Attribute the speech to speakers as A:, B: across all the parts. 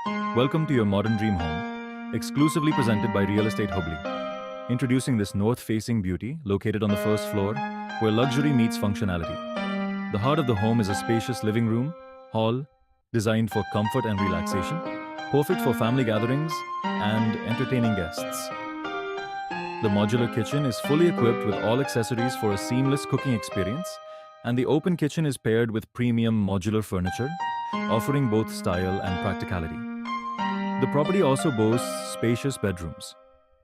A: Welcome to your modern dream home, exclusively presented by Real Estate Hubli. Introducing this north-facing beauty located on the first floor, where luxury meets functionality. The heart of the home is a spacious living room, hall, designed for comfort and relaxation, perfect for family gatherings and entertaining guests. The modular kitchen is fully equipped with all accessories for a seamless cooking experience, and the open kitchen is paired with premium modular furniture, offering both style and practicality. The property also boasts spacious bedrooms,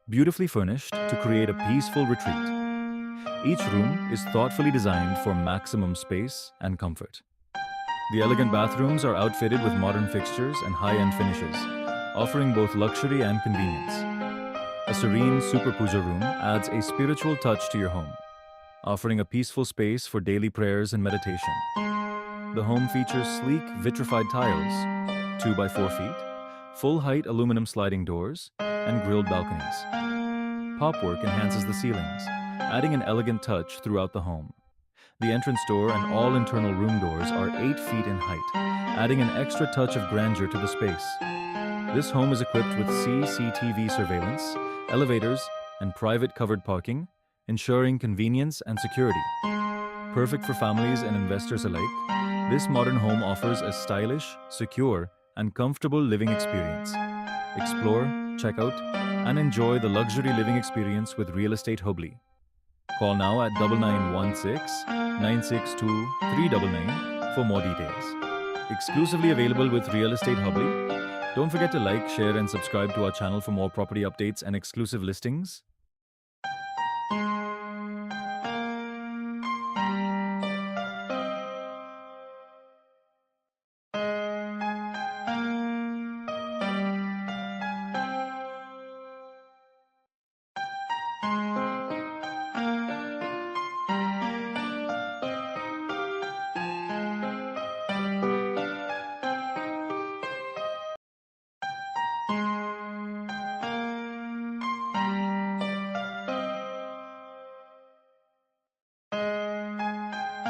A: beautifully furnished to create a peaceful retreat. Each room is thoughtfully designed for maximum space and comfort. The elegant bathrooms are outfitted with modern fixtures and high-end finishes, offering both luxury and convenience. A serene Super Puja room adds a spiritual touch to your home, offering a peaceful space for daily prayers and meditation. The home features sleek vitrified tiles, 2 by 4 feet, full-height aluminum sliding doors, and grilled balconies. Popwork enhances the ceilings, adding an elegant touch throughout the home. The entrance door and all internal room doors are 8 feet in height, adding an extra touch of grandeur to the space. This home is equipped with CCTV surveillance, elevators, and private covered parking, ensuring convenience and security. Perfect for families and investors alike, this modern home offers a stylish, secure, and comfortable living experience. Explore, check out, and enjoy the luxury living experience with Real Estate Hubli. Call now at 9916-962-399 for more details. Exclusively available with Real Estate Hubli. Don't forget to like, share, and subscribe to our channel for more property updates and exclusive listings.